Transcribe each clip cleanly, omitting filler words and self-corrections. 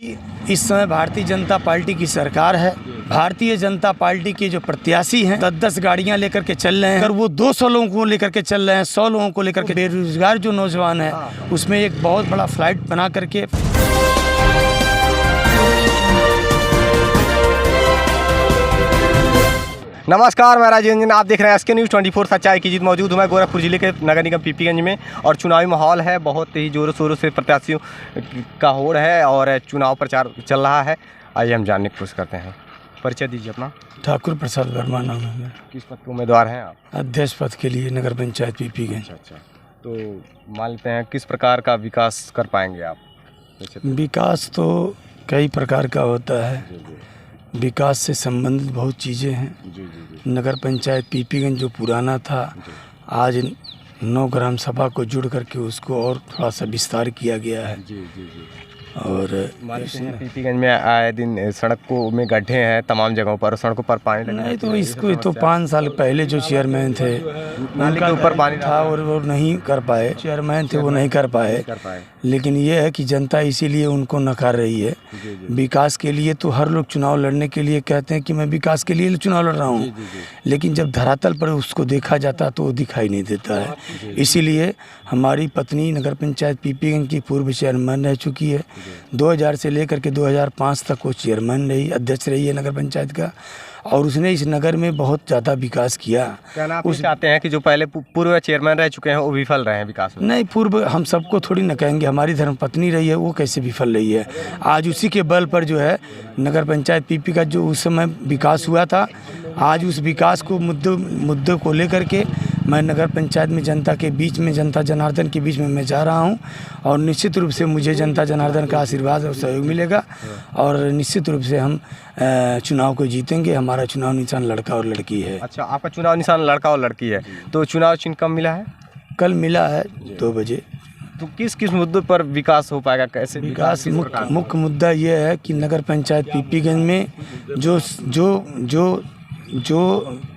इस समय भारतीय जनता पार्टी की सरकार है। भारतीय जनता पार्टी के जो प्रत्याशी हैं 10-10 गाड़ियां लेकर के चल रहे हैं। अगर वो 200 लोगों को लेकर के चल रहे हैं, 100 लोगों को लेकर के, बेरोजगार जो नौजवान है उसमें एक बहुत बड़ा फ्लाइट बना करके नमस्कार, मैं राजेंद्र रंजन, आप देख रहे हैं SK न्यूज़ 24 सच्चाई की जीत। मौजूद हूँ मैं गोरखपुर जिले के नगर निगम पीपीगंज में और चुनावी माहौल है। बहुत ही ज़ोरों शोरों से प्रत्याशियों का होड़ है और चुनाव प्रचार चल रहा है। आइए हम जानने की कोशिश करते हैं। परिचय दीजिए अपना। ठाकुर प्रसाद वर्मा नाम है मेरा। किस पद के उम्मीदवार हैं आप? अध्यक्ष पद के लिए नगर पंचायत पीपीगंज। अच्छा, तो मान लेते हैं किस प्रकार का विकास कर पाएंगे आप? विकास तो कई प्रकार का होता है। विकास से संबंधित बहुत चीज़ें हैं। नगर पंचायत पीपीगंज जो पुराना था, आज 9 ग्राम सभा को जुड़ करके उसको और थोड़ा सा विस्तार किया गया है। और पीपीगंज में आए दिन सड़कों में गड्ढे हैं तमाम जगहों पर, सड़कों पर पानी लगा। नहीं तो इसको तो 5 साल पहले जो चेयरमैन थे उनके ऊपर पानी था और वो नहीं कर पाए। चेयरमैन थे वो नहीं कर पाए। लेकिन ये है कि जनता इसीलिए उनको नकार रही है। विकास के लिए तो हर लोग चुनाव लड़ने के लिए कहते हैं कि मैं विकास के लिए चुनाव लड़ रहा हूँ, लेकिन जब धरातल पर उसको देखा जाता तो वो दिखाई नहीं देता है। इसीलिए हमारी पत्नी नगर पंचायत पीपीगंज की पूर्व चेयरमैन रह चुकी है। 2000 से लेकर के 2005 तक वो चेयरमैन रही, अध्यक्ष रही है नगर पंचायत का, और उसने इस नगर में बहुत ज़्यादा विकास किया। क्या आप चाहते हैं कि जो पहले पूर्व चेयरमैन रह चुके हैं वो विफल रहे हैं विकास में? नहीं, पूर्व हम सबको थोड़ी न कहेंगे। हमारी धर्मपत्नी रही है, वो कैसे विफल रही है? आज उसी के बल पर जो है नगर पंचायत पीपी का जो उस समय विकास हुआ था, आज उस विकास को मुद्दे को लेकर के मैं नगर पंचायत में जनता के बीच में, जनता जनार्दन के बीच में मैं जा रहा हूं, और निश्चित रूप से मुझे जनता जनार्दन का आशीर्वाद और सहयोग मिलेगा और निश्चित रूप से हम चुनाव को जीतेंगे। हमारा चुनाव निशान लड़का और लड़की है। अच्छा, आपका चुनाव निशान लड़का और लड़की है, तो चुनाव चिन्ह कब मिला है? कल मिला है 2 बजे। तो किस किस मुद्दों पर विकास हो पाएगा? कैसे विकास? मुख्य मुद्दा ये है कि नगर पंचायत पीपीगंज में जो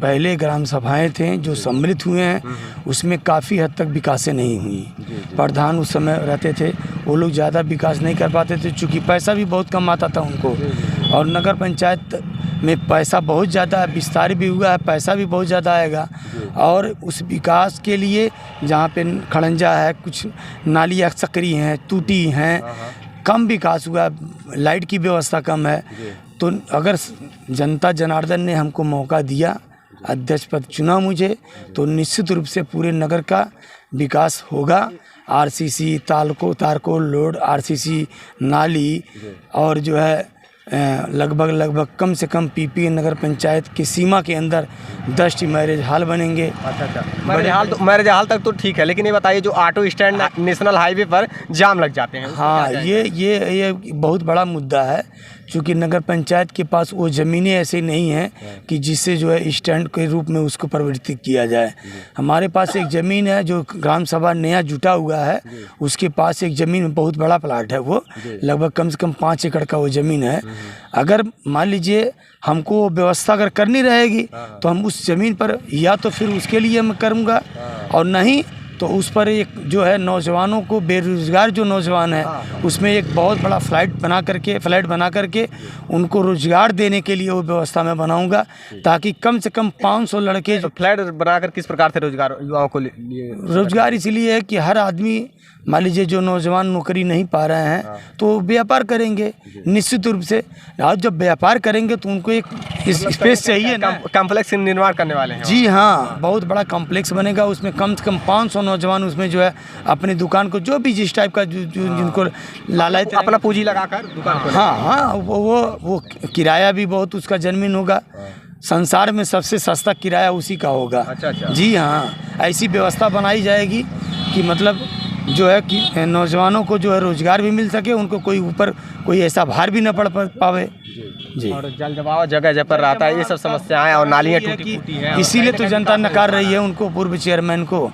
पहले ग्राम सभाएं थे जो सम्मिलित हुए हैं उसमें काफ़ी हद तक विकासें नहीं हुई। प्रधान उस समय रहते थे, वो लोग ज़्यादा विकास नहीं कर पाते थे, चूँकि पैसा भी बहुत कम आता था उनको। और नगर पंचायत में पैसा बहुत ज़्यादा है, विस्तार भी हुआ है, पैसा भी बहुत ज़्यादा आएगा। और उस विकास के लिए जहाँ पे खड़ंजा है, कुछ नालियाँ सकरी हैं, टूटी हैं, कम विकास हुआ, लाइट की व्यवस्था कम है। तो अगर जनता जनार्दन ने हमको मौका दिया, अध्यक्ष पद चुना मुझे, तो निश्चित रूप से पूरे नगर का विकास होगा। आरसीसी, तारकोल रोड, आरसीसी नाली, और जो है लगभग कम से कम पीपी नगर पंचायत की सीमा के अंदर 10 मैरिज हॉल बनेंगे। अच्छा, मैरिज हॉल तक तो ठीक है, लेकिन ये बताइए जो ऑटो स्टैंड नेशनल हाईवे पर जाम लग जाते हैं। हाँ, ये बहुत बड़ा मुद्दा है, क्योंकि नगर पंचायत के पास वो ज़मीनें ऐसे नहीं हैं कि जिससे जो है स्टैंड के रूप में उसको परिवर्तित किया जाए। हमारे पास एक ज़मीन है जो ग्राम सभा नया जुटा हुआ है, उसके पास एक ज़मीन में बहुत बड़ा प्लाट है, वो लगभग कम से कम 5 एकड़ का वो ज़मीन है। अगर मान लीजिए हमको व्यवस्था अगर करनी रहेगी तो हम उस ज़मीन पर या तो फिर उसके लिए मैं करूँगा, और नहीं तो उस पर एक जो है नौजवानों को, बेरोजगार जो नौजवान है उसमें एक बहुत बड़ा फ्लाइट बना करके उनको रोजगार देने के लिए वो व्यवस्था मैं बनाऊंगा, ताकि कम से कम 500 लड़के। तो फ्लैट बनाकर किस प्रकार से रोजगार युवाओं को लिए? रोजगार इसलिए है कि हर आदमी, मान लीजिए जो नौजवान नौकरी नहीं पा रहे हैं तो व्यापार करेंगे निश्चित रूप से। और जब व्यापार करेंगे तो उनको एक स्पेस चाहिए ना। कॉम्प्लेक्स निर्माण करने वाले हैं? जी हाँ, बहुत बड़ा कॉम्प्लेक्स बनेगा। उसमें कम से कम 500 नौजवान उसमें जो है अपनी दुकान को, जो भी जिस टाइप का जिनको लालच, अपना पूंजी लगाकर दुकान को। हाँ, वो किराया भी बहुत उसका जमीन होगा। संसार में सबसे सस्ता किराया उसी का होगा। अच्छा। जी हाँ, ऐसी व्यवस्था बनाई जाएगी कि मतलब जो है कि नौजवानों को जो है रोजगार भी मिल सके, उनको कोई ऐसा भार भी न पड़ पावे। जी, और जल जमाव जगह पर रहता है, ये सब समस्याएं, और नालियाँ टूटी हैं, इसीलिए तो जनता नकार रही है उनको, पूर्व चेयरमैन को।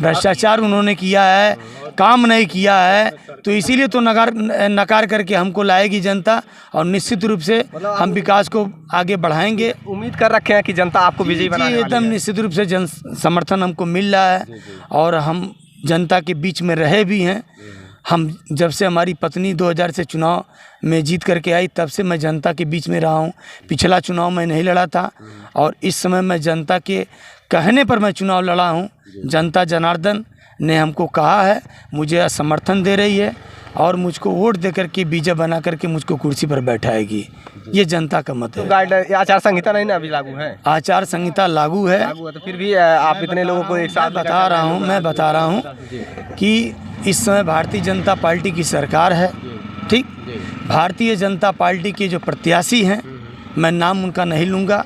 भ्रष्टाचार उन्होंने किया है, काम नहीं किया है, तो इसीलिए तो नकार करके हमको लाएगी जनता, और निश्चित रूप से हम विकास को आगे बढ़ाएंगे। उम्मीद कर रखे हैं कि जनता आपको विजयी बनाने वाली है। एकदम निश्चित रूप से जन समर्थन हमको मिल रहा है, और हम जनता के बीच में रहे भी हैं। हम जब से हमारी पत्नी 2000 से चुनाव में जीत करके आई तब से मैं जनता के बीच में रहा हूँ। पिछला चुनाव मैं नहीं लड़ा था और इस समय मैं जनता के कहने पर मैं चुनाव लड़ा हूँ। जनता जनार्दन ने हमको कहा है, मुझे समर्थन दे रही है और मुझको वोट दे करके बीजे बना करके मुझको कुर्सी पर बैठाएगी। ये जनता का मत है। गाइड आचार संहिता नहीं ना अभी लागू है? आचार संहिता लागू है। तो फिर भी आप इतने लोगों को एक साथ मैं बता रहा हूँ कि इस समय भारतीय जनता पार्टी की सरकार है। ठीक, भारतीय जनता पार्टी के जो प्रत्याशी हैं, मैं नाम उनका नहीं लूँगा,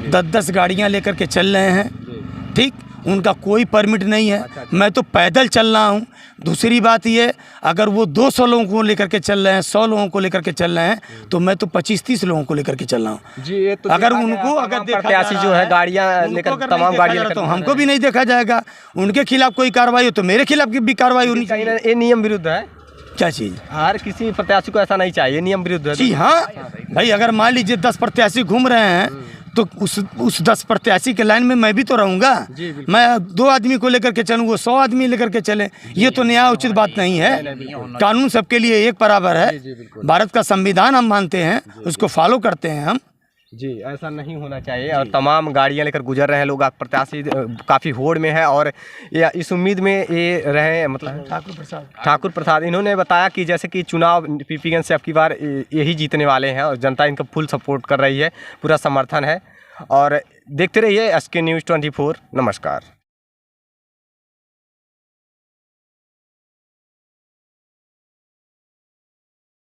10-10 गाड़ियाँ लेकर के चल रहे हैं। ठीक, उनका कोई परमिट नहीं है। मैं तो पैदल चल रहा हूँ। दूसरी बात ये, अगर वो 200 लोगों को लेकर के चल रहे हैं, 100 लोगों को लेकर के चल रहे हैं, तो मैं तो 25-30 लोगों को लेकर के चल रहा हूँ जी। ये तो अगर उनको अगर प्रत्याशी जो है गाड़ियाँ लेकर, तमाम गाड़ियाँ लेकर, तो हमको भी नहीं देखा जाएगा। उनके खिलाफ कोई कार्रवाई हो तो मेरे खिलाफ भी कार्रवाई होनी चाहिए। ये नियम विरुद्ध है। क्या चीज़? हर किसी प्रत्याशी को ऐसा नहीं चाहिए, नियम विरुद्ध है। जी हाँ भाई, अगर मान लीजिए 10 प्रत्याशी घूम रहे हैं तो उस 10 प्रत्याशी के लाइन में मैं भी तो रहूँगा। मैं 2 आदमी को लेकर के चलूँ, वो 100 आदमी लेकर के चले, ये तो न्याय उचित बात नहीं है। कानून सबके लिए एक बराबर है। भारत का संविधान हम मानते हैं, उसको फॉलो करते हैं हम। जी, ऐसा नहीं होना चाहिए। और तमाम गाड़ियां लेकर गुजर रहे हैं लोग। प्रत्याशी काफ़ी होड़ में है और ये इस उम्मीद में ये रहे, मतलब ठाकुर प्रसाद इन्होंने बताया कि जैसे कि चुनाव पीपीगंज से अब की बार यही जीतने वाले हैं और जनता इनका फुल सपोर्ट कर रही है, पूरा समर्थन है। और देखते रहिए SK News 24। नमस्कार।